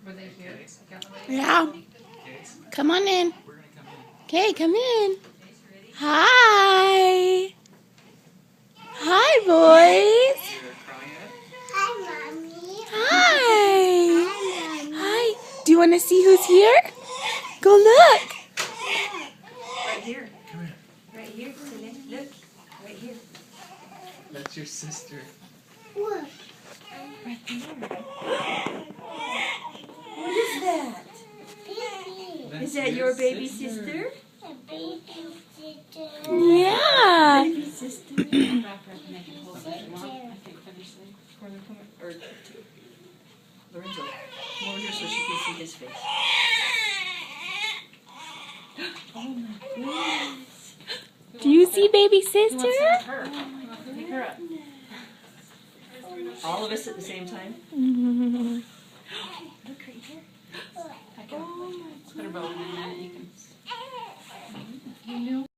Were they here? Yeah. Come on in. Okay, come in. Hi. Hi, boys. Hi, Mommy. Hi. Hi, Mommy. Hi. Do you want to see who's here? Go look. Right here. Come here. Right here, Celine. Look. Right here. That's your sister. Look. Right there. What is that? Baby. Is that your baby sister? A baby sister. Yeah. Baby sister. Wrap her up and I can hold it if you want. I can finish this. Or Lorenzo, come over here so she can see his face. Oh my goodness. Do you see baby sister? Her. Pick her up. All of us at the same time. Mhm. Look right here. I can put her bow in a minute. You can